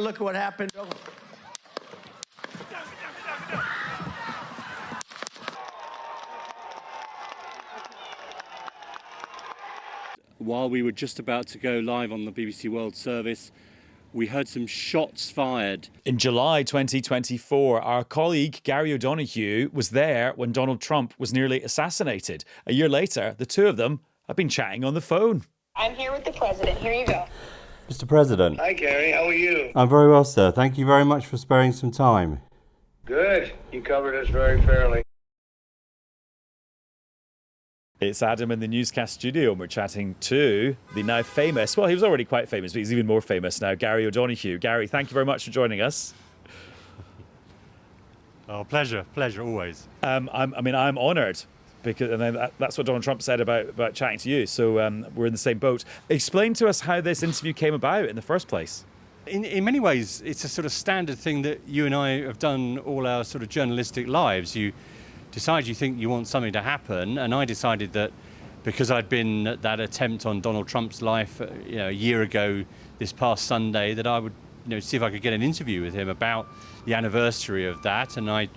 Look at what happened. While we were just about to go live on the BBC World Service, we heard some shots fired. In July 2024, our colleague Gary O'Donoghue was there when Donald Trump was nearly assassinated. A year later, the two of them have been chatting on the phone. I'm here with the president. Here you go. Mr. President. Hi, Gary. How are you? I'm very well, sir. Thank you very much for sparing some time. Good. You covered us very fairly. It's Adam in the Newscast studio, and we're chatting to the now famous, well, he was already quite famous, but he's even more famous now, Gary O'Donoghue. Gary, thank you very much for joining us. Oh, pleasure, always. I'm honoured, because that's what Donald Trump said about chatting to you, so we're in the same boat. Explain to us how this interview came about in the first place. In many ways, it's a sort of standard thing that you and I have done all our sort of journalistic lives. You decide you think you want something to happen, and I decided that because I'd been at that attempt on Donald Trump's life, a year ago this past Sunday, that I would, see if I could get an interview with him about the anniversary of that. And I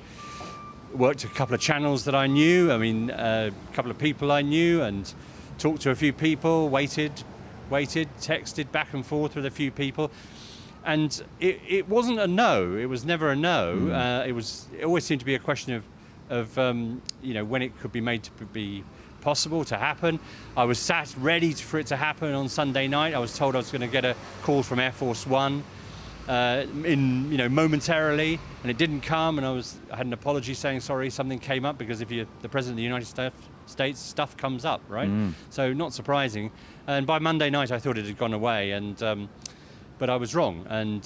worked a couple of channels that I knew, a couple of people I knew, and talked to a few people, waited, texted back and forth with a few people. And it wasn't a no, it was never a no. It always seemed to be a question of when it could be made to be possible to happen. I was sat ready for it to happen on Sunday night. I was told I was going to get a call from Air Force One momentarily, and it didn't come. And I had an apology saying sorry, something came up, because if you're the President of the United States, stuff comes up, right? So not surprising. And by Monday night, I thought it had gone away, but I was wrong, and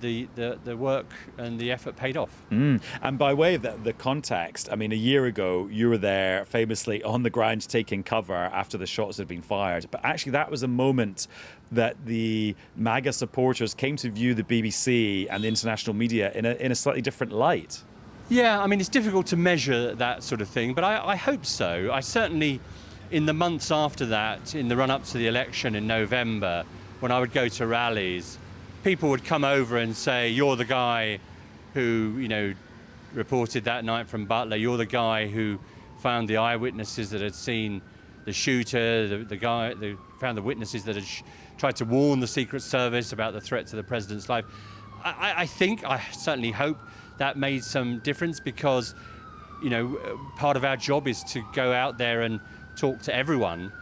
the work and the effort paid off. And by way of the context, a year ago you were there famously on the ground taking cover after the shots had been fired. But actually that was a moment that the MAGA supporters came to view the BBC and the international media in a slightly different light. Yeah, it's difficult to measure that sort of thing, but I hope so. I certainly, in the months after that, in the run-up to the election in November, when I would go to rallies, people would come over and say, "You're the guy who, reported that night from Butler. You're the guy who found the eyewitnesses that had seen the shooter, the guy who found the witnesses that had tried to warn the Secret Service about the threat to the president's life." I certainly hope that made some difference, because, part of our job is to go out there and talk to everyone.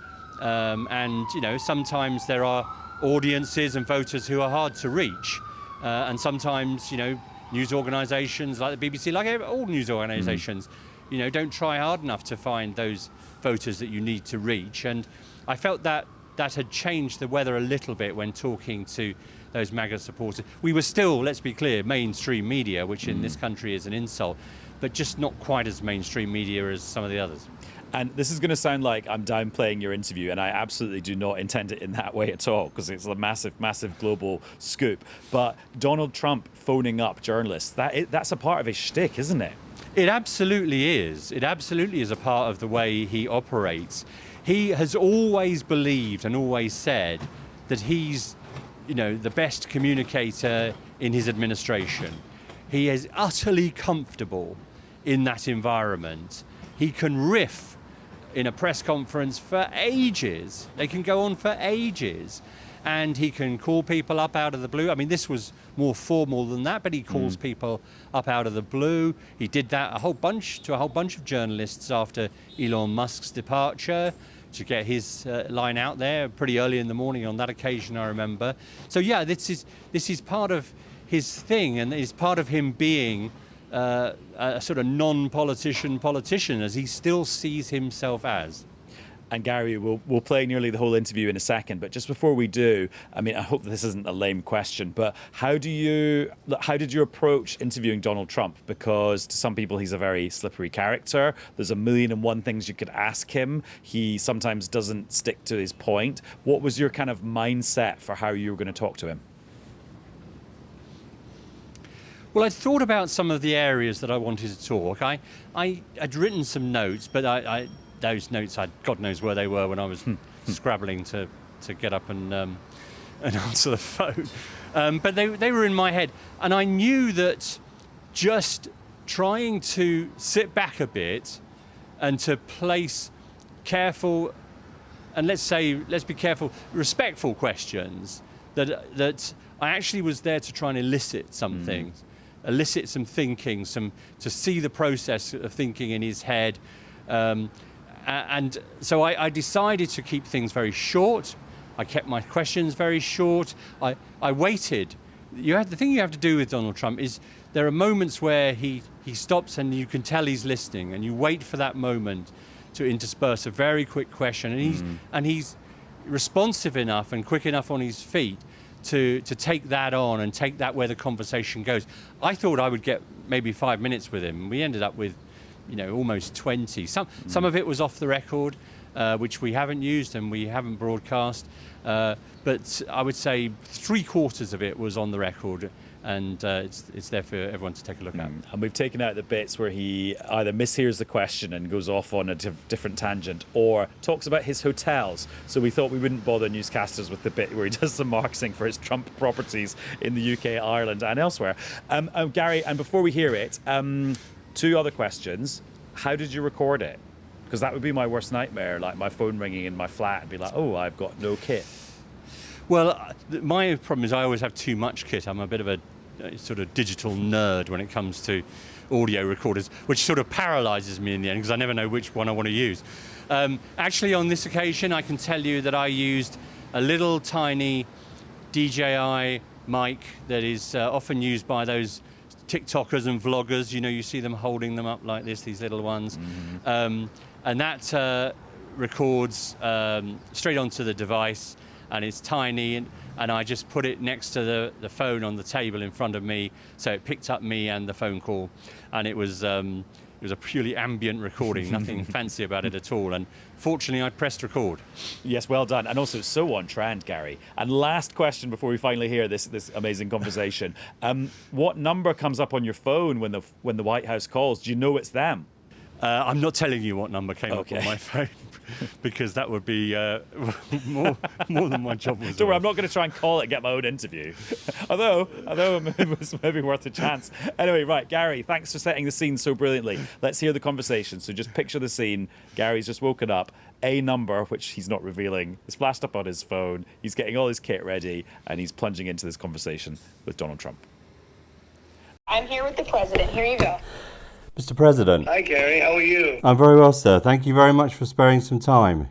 Sometimes there are audiences and voters who are hard to reach, and sometimes news organisations like the BBC, like all news organisations, don't try hard enough to find those voters that you need to reach. And I felt that had changed the weather a little bit when talking to those MAGA supporters. We were still, let's be clear, mainstream media, which in this country is an insult, but just not quite as mainstream media as some of the others. And this is going to sound like I'm downplaying your interview, and I absolutely do not intend it in that way at all, because it's a massive, massive global scoop. But Donald Trump phoning up journalists, that's a part of his shtick, isn't it? It absolutely is. It absolutely is a part of the way he operates. He has always believed and always said that he's, the best communicator in his administration. He is utterly comfortable in that environment. He can riff in a press conference for ages. They can go on for ages. And he can call people up out of the blue. This was more formal than that, but he calls people up out of the blue. He did that to a whole bunch of journalists after Elon Musk's departure, to get his line out there pretty early in the morning on that occasion, I remember. So yeah, this is part of his thing, and it's part of him being a sort of non-politician, as he still sees himself as. And Gary, we'll play nearly the whole interview in a second, but just before we do, I hope this isn't a lame question, but how did you approach interviewing Donald Trump? Because to some people he's a very slippery character. There's 1,000,001 things you could ask him. He sometimes doesn't stick to his point. What was your kind of mindset for how you were going to talk to him? Well, I'd thought about some of the areas that I wanted to talk. I'd written some notes, but those notes, God knows where they were when I was scrabbling to get up and and answer the phone. But they were in my head. And I knew that just trying to sit back a bit and to place careful, and let's be careful, respectful questions, that I actually was there to try and elicit something, elicit some thinking, to see the process of thinking in his head. And so I decided to keep things very short. I kept my questions very short. I waited. The thing you have to do with Donald Trump is there are moments where he stops and you can tell he's listening, and you wait for that moment to intersperse a very quick question, and he's responsive enough and quick enough on his feet to take that on and take that where the conversation goes. I thought I would get maybe 5 minutes with him. We ended up with almost 20. Some of it was off the record, which we haven't used and we haven't broadcast. But I would say 3/4 of it was on the record, and it's there for everyone to take a look at. And we've taken out the bits where he either mishears the question and goes off on a different tangent, or talks about his hotels. So we thought we wouldn't bother newscasters with the bit where he does some marketing for his Trump properties in the UK, Ireland and elsewhere. Gary, and before we hear it, 2 other questions. How did you record it? Because that would be my worst nightmare, like my phone ringing in my flat and be like, oh, I've got no kit. Well, my problem is I always have too much kit. I'm a bit of a sort of digital nerd when it comes to audio recorders, which sort of paralyzes me in the end because I never know which one I want to use. Actually, on this occasion, I can tell you that I used a little tiny DJI mic that is often used by those TikTokers and vloggers. You see them holding them up like this, these little ones. And that records straight onto the device, and it's tiny, and I just put it next to the phone on the table in front of me, so it picked up me and the phone call, and it was a purely ambient recording, nothing fancy about it at all, and fortunately I pressed record. Yes, well done, and also so on trend, Gary. And last question before we finally hear this amazing conversation: what number comes up on your phone when the White House calls? Do you know it's them? I'm not telling you what number came up on my phone, because that would be more than my job was. Don't worry, I'm not going to try and call it and get my own interview. although it was maybe worth a chance. Anyway, right, Gary, thanks for setting the scene so brilliantly. Let's hear the conversation. So just picture the scene. Gary's just woken up. A number, which he's not revealing, is flashed up on his phone. He's getting all his kit ready, and he's plunging into this conversation with Donald Trump. I'm here with the president. Here you go. Mr. President. Hi, Gary. How are you? I'm very well, sir. Thank you very much for sparing some time.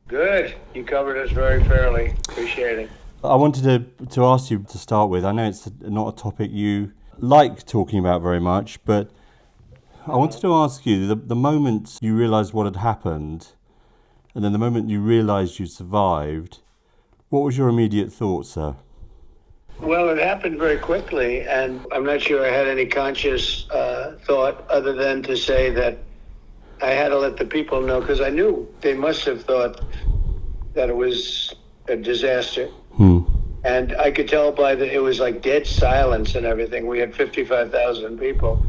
Good. You covered us very fairly. Appreciate it. I wanted to ask you to start with. I know it's not a topic you like talking about very much, but I wanted to ask you, the moment you realised what had happened, and then the moment you realised you survived, what was your immediate thought, sir? Well, it happened very quickly, and I'm not sure I had any conscious thought other than to say that I had to let the people know, because I knew they must have thought that it was a disaster. And I could tell it was like dead silence and everything. We had 55,000 people,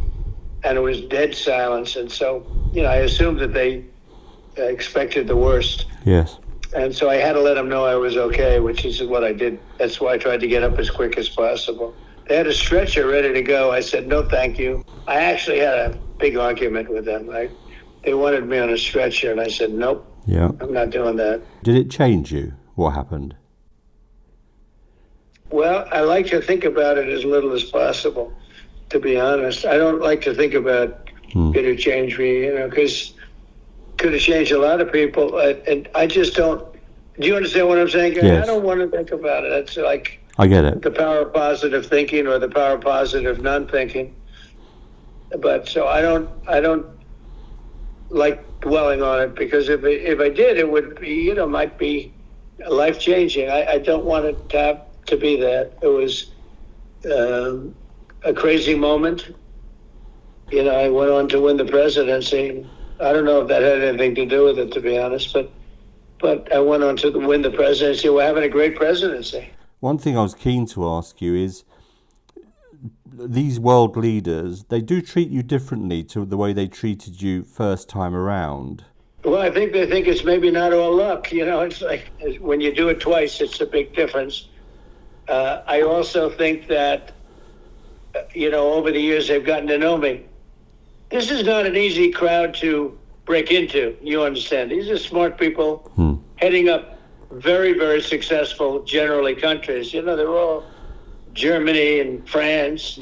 and it was dead silence. And so, I assumed that they expected the worst. Yes. And so I had to let them know I was okay, which is what I did. That's why I tried to get up as quick as possible. They had a stretcher ready to go. I said, no, thank you. I actually had a big argument with them. They wanted me on a stretcher, and I said, nope, I'm not doing that. Did it change you, what happened? Well, I like to think about it as little as possible, to be honest. I don't like to think about did it change me, because could have changed a lot of people, and I just don't. Do you understand what I'm saying? Yes. I don't want to think about it. It's like I get it. The power of positive thinking or the power of positive non-thinking. But so I don't like dwelling on it, because if I did, it would be might be life changing. I don't want it to be that. It was a crazy moment. I went on to win the presidency. I don't know if that had anything to do with it, to be honest, but I went on to win the presidency. We're having a great presidency. One thing I was keen to ask you is, these world leaders, they do treat you differently to the way they treated you first time around. Well, I think they think it's maybe not all luck. It's like when you do it twice, it's a big difference. I also think that, over the years they've gotten to know me. This is not an easy crowd to break into, you understand. These are smart people heading up very, very successful, generally, countries. They're all Germany and France,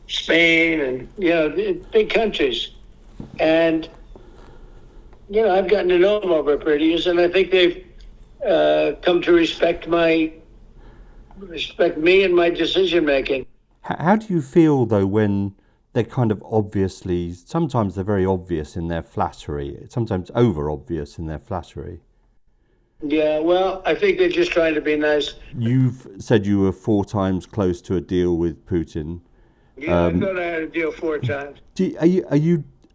Spain, and, big countries. And, I've gotten to know them over a period of years, and I think they've come to respect me and my decision-making. How do you feel, though, when they're kind of obviously, sometimes they're very obvious in their flattery, sometimes over-obvious in their flattery? Yeah, well, I think they're just trying to be nice. You've said you were 4 times close to a deal with Putin. Yeah, I thought I had a deal 4 times.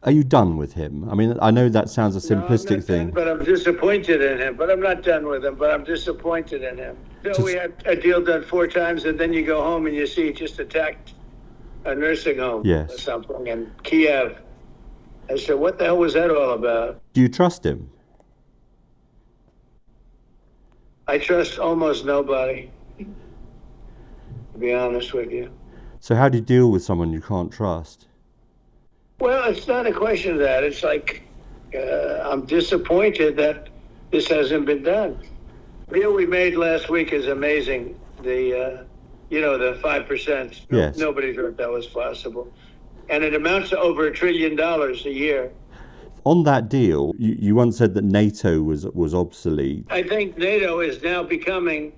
Are you done with him? I mean, I know that sounds a simplistic I'm not thing. done, but I'm disappointed in him. But I'm not done with him, but I'm disappointed in him. So we had a deal done 4 times, and then you go home and you see he just attacked a nursing home or something in Kiev. I said, what the hell was that all about? Do you trust him? I trust almost nobody, to be honest with you. So how do you deal with someone you can't trust? Well, it's not a question of that. It's like, I'm disappointed that this hasn't been done. The deal we made last week is amazing. The 5%. Yes. Nobody thought that was possible. And it amounts to over $1 trillion a year. On that deal, you once said that NATO was obsolete. I think NATO is now becoming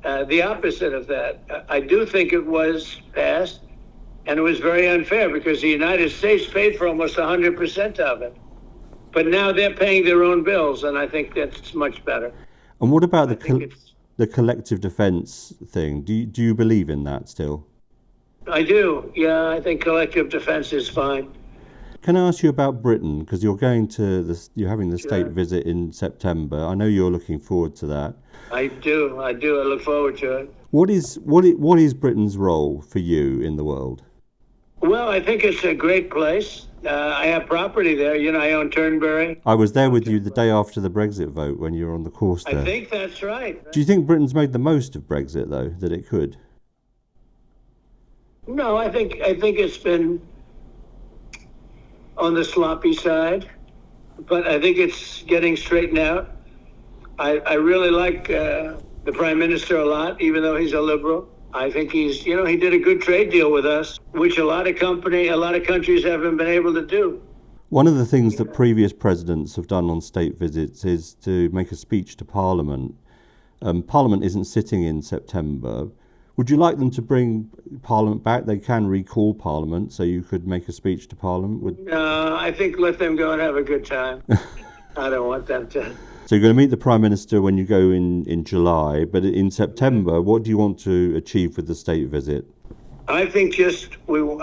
the opposite of that. I do think it was passed, and it was very unfair because the United States paid for almost 100% of it. But now they're paying their own bills, and I think that's much better. And what about the collective defense thing? Do you believe in that still? I do. Yeah, I think collective defense is fine. Can I ask you about Britain? Because you're having the state visit in September. I know you're looking forward to that. I do. I look forward to it. What is Britain's role for you in the world? Well, I think it's a great place. I have property there. I own Turnberry. I was there with you the day after the Brexit vote when you were on the course there. I think that's right. Do you think Britain's made the most of Brexit, though, that it could? No, I think it's been on the sloppy side, but I think it's getting straightened out. I really like the Prime Minister a lot, even though he's a liberal. I think he did a good trade deal with us, which a lot of countries haven't been able to do. One of the things that previous presidents have done on state visits is to make a speech to Parliament. Parliament isn't sitting in September. Would you like them to bring Parliament back? They can recall Parliament, so you could make a speech to Parliament. I think let them go and have a good time. I don't want them to. So you're going to meet the Prime Minister when you go in July, but in September, what do you want to achieve with the state visit? I think I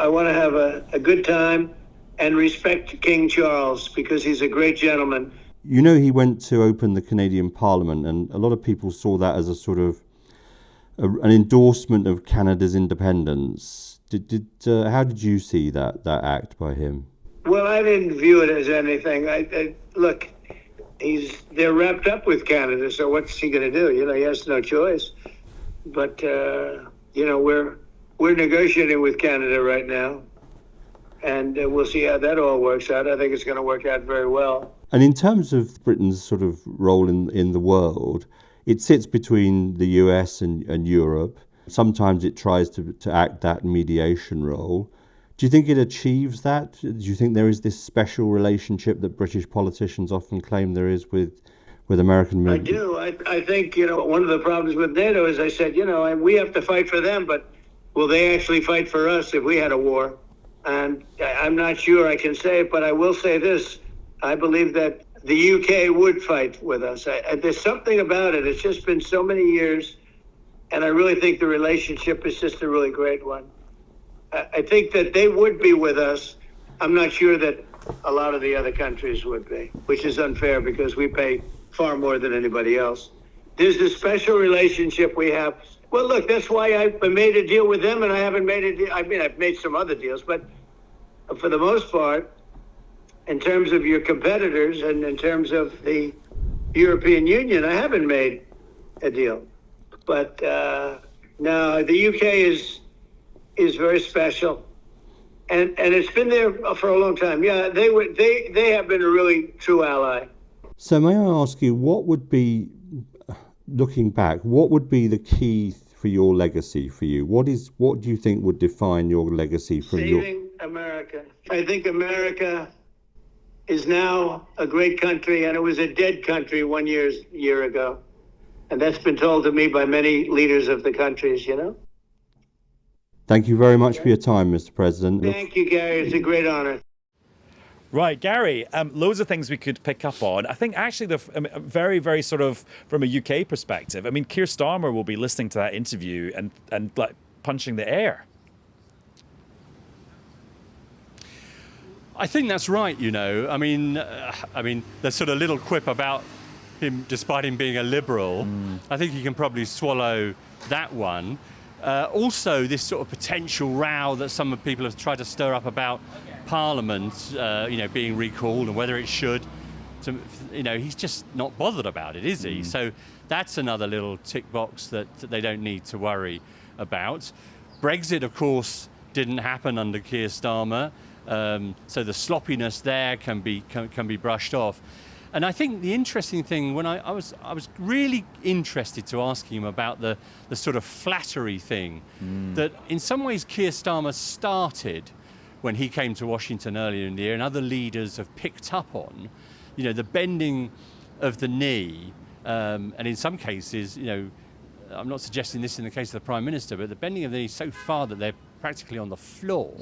want to have a good time and respect King Charles because he's a great gentleman. He went to open the Canadian Parliament, and a lot of people saw that as a sort of an endorsement of Canada's independence. How did you see that act by him? Well, I didn't view it as anything. Look, they're wrapped up with Canada, so what's he going to do? He has no choice. But we're negotiating with Canada right now, and we'll see how that all works out. I think it's going to work out very well. And in terms of Britain's sort of role in the world, it sits between the US and Europe. Sometimes it tries to act that mediation role. Do you think it achieves that? Do you think there is this special relationship that British politicians often claim there is with American military? I do. I think, one of the problems with NATO is I said, we have to fight for them, but will they actually fight for us if we had a war? And I'm not sure I can say it, but I will say this. I believe that the UK would fight with us. There's something about it. It's just been so many years, and I really think the relationship is just a really great one. I think that they would be with us. I'm not sure that a lot of the other countries would be, which is unfair because we pay far more than anybody else. There's a special relationship we have. Well, look, that's why I made a deal with them, and I haven't made a deal. I mean, I've made some other deals, but for the most part, in terms of your competitors and in terms of the European Union, I haven't made a deal. But No, the UK is very special, and it's been there for a long time. Yeah, they have been a really true ally. So may I ask you, what would be, looking back, what would be the key for your legacy for you? What do you think would define your legacy from Saving America. I think America is now a great country, and it was a dead country 1 year ago. And that's been told to me by many leaders of the countries, you know? Thank you very much for your time, Mr. President. Thank you, Gary. It's a great honor. Right, Gary, loads of things we could pick up on. I think actually they're very, very sort of from a UK perspective. I mean, Keir Starmer will be listening to that interview and like punching the air. I think that's right, you know. I mean, there's sort of little quip about him, despite him being a liberal. I think he can probably swallow that one. Also, this sort of potential row that some people have tried to stir up about Parliament, being recalled and whether it should. He's just not bothered about it, is he? So that's another little tick box that they don't need to worry about. Brexit, of course, didn't happen under Keir Starmer, so the sloppiness there can be brushed off. And I think the interesting thing, when I was really interested to ask him about the sort of flattery thing that in some ways Keir Starmer started when he came to Washington earlier in the year, and other leaders have picked up on, the bending of the knee, and in some cases, I'm not suggesting this in the case of the Prime Minister, but the bending of the knee so far that they're practically on the floor.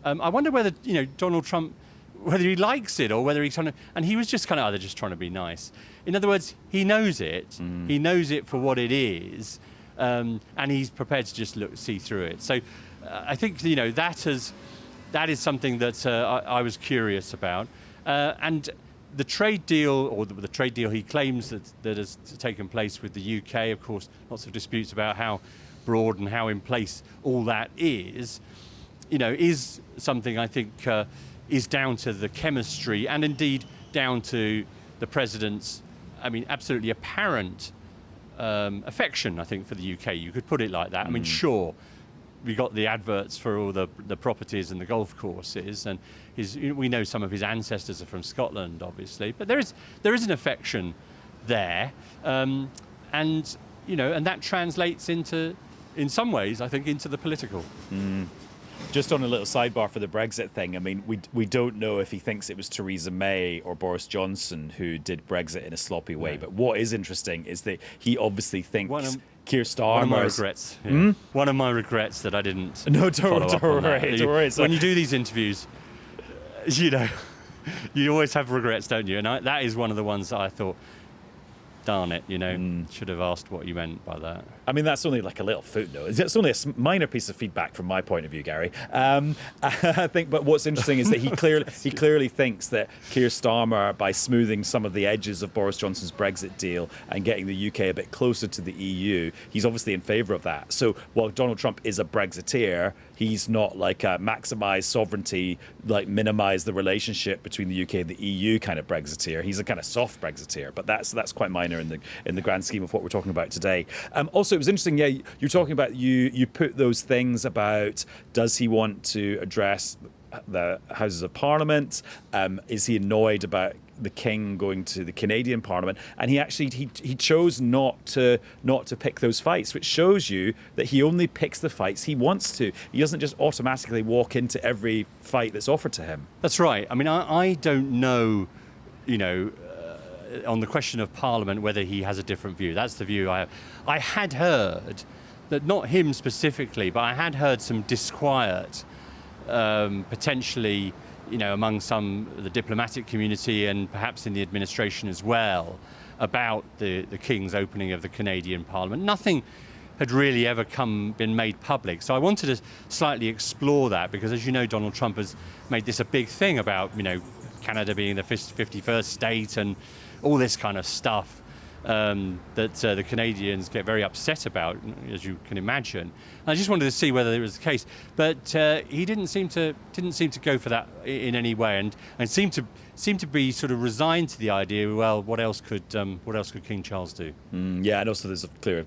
I wonder whether, Donald Trump, whether he likes it or whether he's trying to, and he was just kind of either just trying to be nice. In other words, he knows it. He knows it for what it is, and he's prepared to just see through it. So I think, that is something that I was curious about. And the trade deal, or the trade deal he claims that has taken place with the UK, of course, lots of disputes about how broad and how in place all that is something I think is down to the chemistry and indeed down to the president's, absolutely apparent affection, I think, for the UK. You could put it like that. Sure, we got the adverts for all the properties and the golf courses, and we know some of his ancestors are from Scotland, obviously, but there is an affection there, and that translates into, in some ways, I think, into the political. Just on a little sidebar for the Brexit thing, we don't know if he thinks it was Theresa May or Boris Johnson who did Brexit in a sloppy way. But what is interesting is that he obviously thinks Keir Starmer. One of my regrets. Yeah. One of my regrets that I didn't. No, don't worry. When you do these interviews, you always have regrets, don't you? And that is one of the ones that I thought, darn it, should have asked what you meant by that. That's only like a little footnote. It's only a minor piece of feedback from my point of view, Gary. I think, but what's interesting is that he clearly thinks that Keir Starmer, by smoothing some of the edges of Boris Johnson's Brexit deal and getting the UK a bit closer to the EU, he's obviously in favour of that. So while Donald Trump is a Brexiteer, he's not like a maximise sovereignty, like minimise the relationship between the UK and the EU kind of Brexiteer. He's a kind of soft Brexiteer, but that's quite minor in the grand scheme of what we're talking about today. Also, it was interesting. Yeah, you're talking about you put those things about does he want to address the Houses of Parliament? Is he annoyed about the King going to the Canadian Parliament? And he chose not to pick those fights, which shows you that he only picks the fights he wants to. He doesn't just automatically walk into every fight that's offered to him. That's right. I don't know, on the question of Parliament, whether he has a different view. That's the view I have. I had heard that, not him specifically, but I had heard some disquiet, potentially, among the diplomatic community and perhaps in the administration as well, about the King's opening of the Canadian Parliament. Nothing had really ever been made public. So I wanted to slightly explore that because, as you know, Donald Trump has made this a big thing about, Canada being the 51st state and all this kind of stuff that the Canadians get very upset about, as you can imagine. And I just wanted to see whether it was the case, but he didn't seem to go for that in any way, and seemed to be sort of resigned to the idea. Well, what else could King Charles do? Yeah, and also there's a clear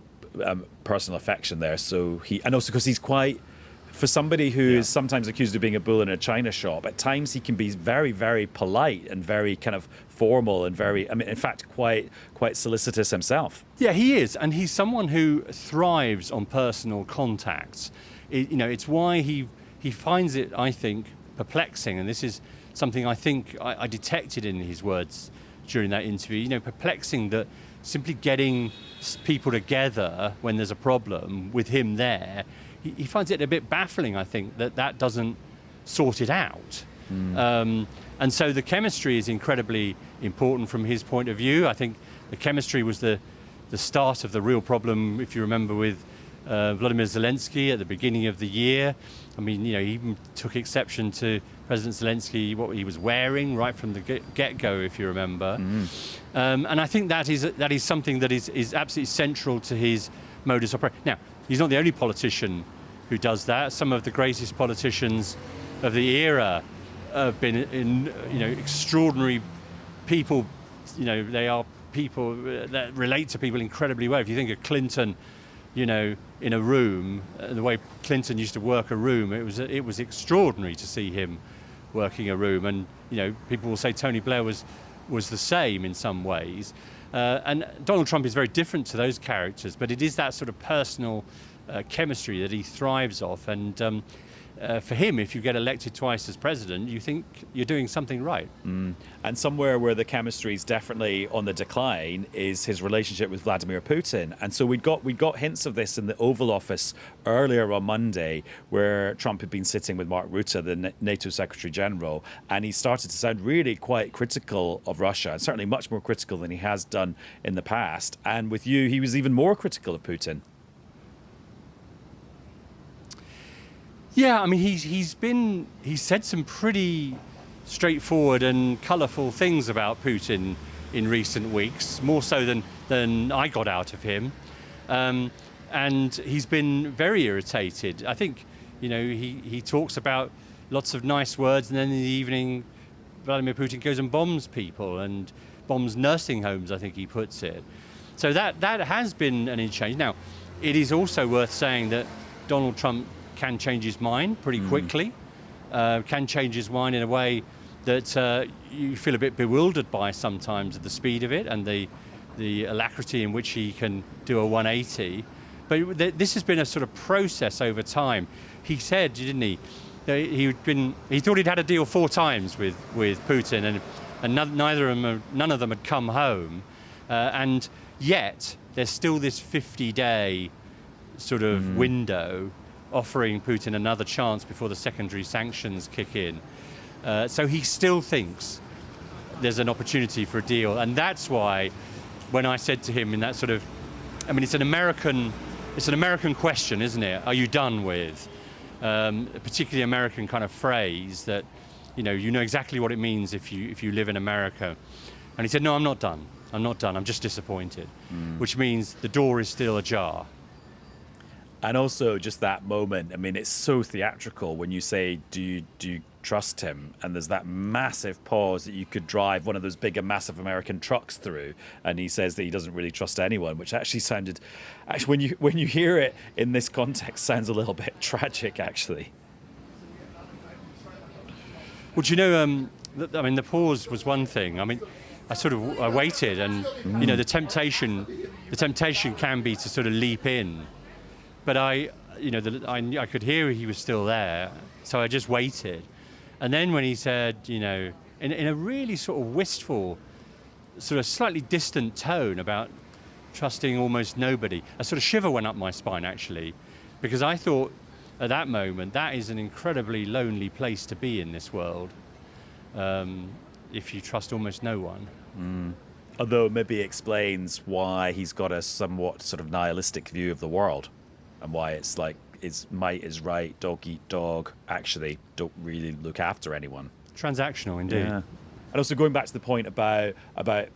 personal affection there. So and also because he's quite, for somebody who is sometimes accused of being a bull in a china shop, at times he can be very, very polite and very kind of formal and very, I mean, in fact, quite solicitous himself. Yeah, he is, and he's someone who thrives on personal contacts. It's why he finds it, I think, perplexing, and this is something I think I detected in his words during that interview. Perplexing that simply getting people together when there's a problem with him there. He finds it a bit baffling, I think, that doesn't sort it out. And so the chemistry is incredibly important from his point of view. I think the chemistry was the start of the real problem, if you remember, with Vladimir Zelensky at the beginning of the year. I mean, he even took exception to President Zelensky, what he was wearing right from the get-go, if you remember. And I think that is something that is absolutely central to his modus operandi. Now, he's not the only politician who does that. Some of the greatest politicians of the era have been extraordinary people. They are people that relate to people incredibly well. If you think of Clinton, in a room, the way Clinton used to work a room, it was extraordinary to see him working a room. And people will say Tony Blair was the same in some ways. And Donald Trump is very different to those characters, but it is that sort of personal chemistry that he thrives off. And for him, if you get elected twice as president, you think you're doing something right. And somewhere where the chemistry is definitely on the decline is his relationship with Vladimir Putin. And so we got hints of this in the Oval Office earlier on Monday, where Trump had been sitting with Mark Rutte, the NATO Secretary General, and he started to sound really quite critical of Russia, and certainly much more critical than he has done in the past. And with you, he was even more critical of Putin. Yeah, I mean, he's said some pretty straightforward and colourful things about Putin in recent weeks, more so than I got out of him. And he's been very irritated. I think, he talks about lots of nice words, and then in the evening, Vladimir Putin goes and bombs people and bombs nursing homes, I think he puts it. So that has been an change. Now, it is also worth saying that Donald Trump can change his mind pretty quickly, can change his mind in a way that you feel a bit bewildered by sometimes at the speed of it and the alacrity in which he can do a 180. But this has been a sort of process over time. He said, didn't he, he thought he'd had a deal 4 times with Putin, and none of them had come home, and yet there's still this 50-day sort of window offering Putin another chance before the secondary sanctions kick in. So he still thinks there's an opportunity for a deal. And that's why when I said to him in that sort of, I mean, it's an American question, isn't it? Are you done with? A particularly American kind of phrase that, you know exactly what it means if you live in America. And he said, no, I'm not done. I'm just disappointed, which means the door is still ajar. And also just that moment, I mean, it's so theatrical when you say, do you trust him? And there's that massive pause that you could drive one of those big and massive American trucks through. And he says that he doesn't really trust anyone, which actually when you hear it in this context, sounds a little bit tragic, actually. Well, do you know, the pause was one thing. I mean, I waited, and the temptation can be to sort of leap in. But I could hear he was still there, so I just waited. And then when he said, in a really sort of wistful, sort of slightly distant tone about trusting almost nobody, a sort of shiver went up my spine, actually, because I thought at that moment, that is an incredibly lonely place to be in this world, if you trust almost no one. Although maybe it explains why he's got a somewhat sort of nihilistic view of the world. And why it's like, it's might is right, dog eat dog, actually don't really look after anyone. Transactional, indeed. Yeah. And also going back to the point about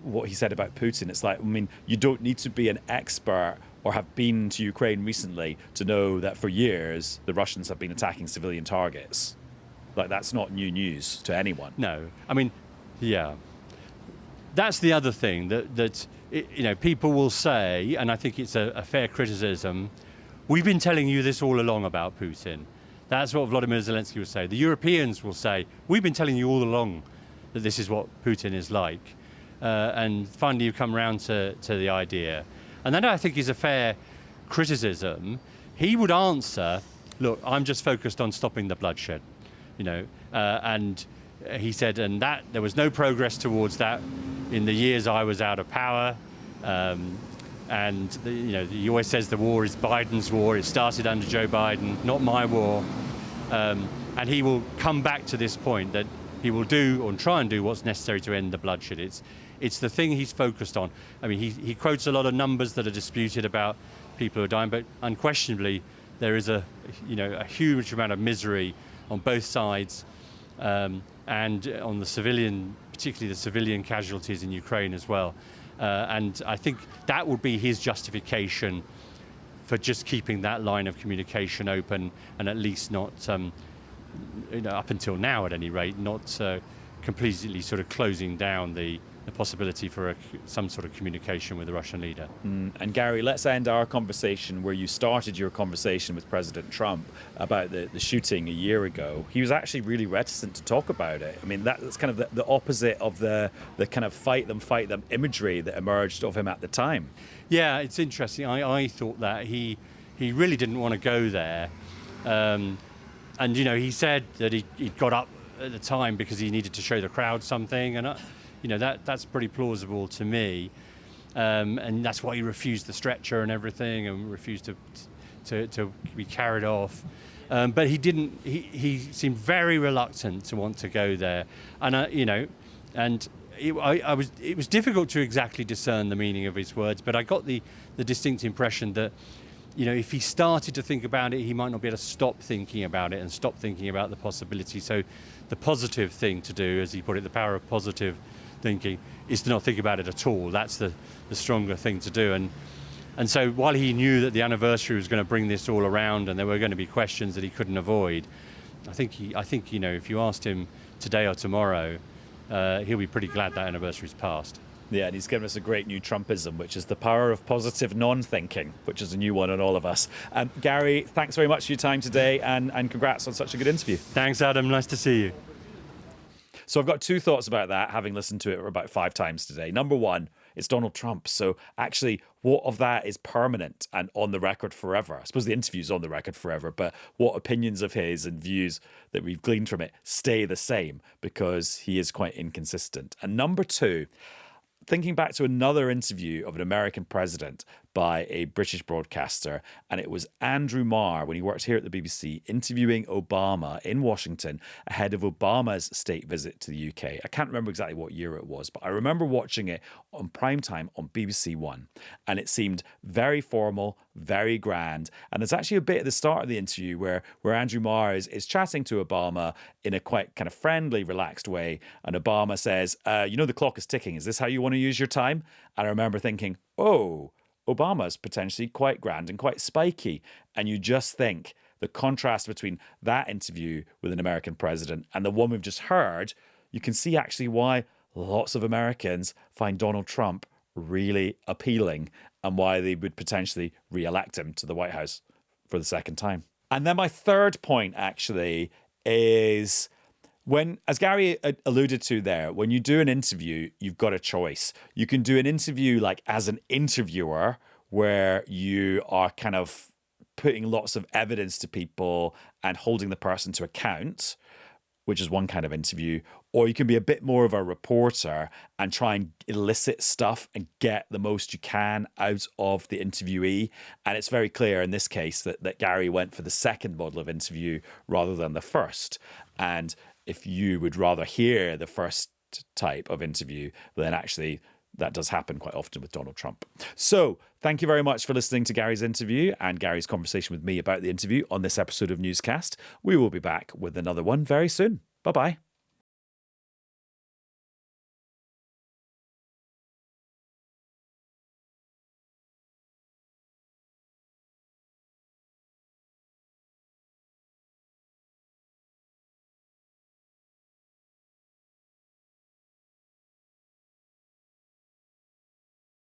what he said about Putin, it's like, I mean, you don't need to be an expert or have been to Ukraine recently to know that for years the Russians have been attacking civilian targets. Like, that's not new news to anyone. No. I mean, yeah. That's the other thing, that people will say, and I think it's a fair criticism, we've been telling you this all along about Putin. That's what Vladimir Zelensky will say. The Europeans will say, we've been telling you all along that this is what Putin is like. And finally you come around to the idea. And that, I think, is a fair criticism. He would answer, look, I'm just focused on stopping the bloodshed, and he said, and that there was no progress towards that in the years I was out of power. He always says the war is Biden's war. It started under Joe Biden, not my war. And he will come back to this point that he will do or try and do what's necessary to end the bloodshed. It's the thing he's focused on. I mean, he quotes a lot of numbers that are disputed about people who are dying, but unquestionably there is a huge amount of misery on both sides, and on the civilian, particularly the civilian casualties in Ukraine as well. And I think that would be his justification for just keeping that line of communication open, and at least not, up until now at any rate, not completely sort of closing down the possibility for some sort of communication with the Russian leader. And Gary, let's end our conversation where you started your conversation with President Trump about the shooting a year ago. He was actually really reticent to talk about it. I mean, that's kind of the opposite of the kind of fight them imagery that emerged of him at the time. Yeah, it's interesting. I thought that he really didn't want to go there. And, he said that he got up at the time because he needed to show the crowd something. And that's pretty plausible to me, and that's why he refused the stretcher and everything, and refused to be carried off. But he didn't. He seemed very reluctant to want to go there, and it was difficult to exactly discern the meaning of his words. But I got the distinct impression that, if he started to think about it, he might not be able to stop thinking about it and stop thinking about the possibility. So, the positive thing to do, as he put it, the power of positive thinking, is to not think about it at all. That's the stronger thing to do. And so while he knew that the anniversary was going to bring this all around and there were going to be questions that he couldn't avoid, I think if you asked him today or tomorrow, he'll be pretty glad that anniversary's passed. Yeah, and he's given us a great new Trumpism, which is the power of positive non-thinking, which is a new one on all of us. Gary, thanks very much for your time today, and congrats on such a good interview. Thanks, Adam. Nice to see you. So I've got two thoughts about that, having listened to it about 5 times today. Number one, it's Donald Trump. So actually, what of that is permanent and on the record forever? I suppose the interview's on the record forever, but what opinions of his and views that we've gleaned from it stay the same, because he is quite inconsistent. And number two, thinking back to another interview of an American president by a British broadcaster, and it was Andrew Marr, when he worked here at the BBC, interviewing Obama in Washington ahead of Obama's state visit to the UK. I can't remember exactly what year it was, but I remember watching it on prime time on BBC One, and it seemed very formal, very grand. And there's actually a bit at the start of the interview where Andrew Marr is chatting to Obama in a quite kind of friendly, relaxed way, and Obama says, the clock is ticking. Is this how you want to use your time? And I remember thinking, oh, Obama's potentially quite grand and quite spiky. And you just think the contrast between that interview with an American president and the one we've just heard, you can see actually why lots of Americans find Donald Trump really appealing and why they would potentially re-elect him to the White House for the second time. And then my third point actually is, when, as Gary alluded to there, when you do an interview, you've got a choice. You can do an interview like as an interviewer, where you are kind of putting lots of evidence to people and holding the person to account, which is one kind of interview. Or you can be a bit more of a reporter and try and elicit stuff and get the most you can out of the interviewee. And it's very clear in this case that Gary went for the second model of interview rather than the first. And if you would rather hear the first type of interview, then actually that does happen quite often with Donald Trump. So thank you very much for listening to Gary's interview and Gary's conversation with me about the interview on this episode of Newscast. We will be back with another one very soon. Bye-bye.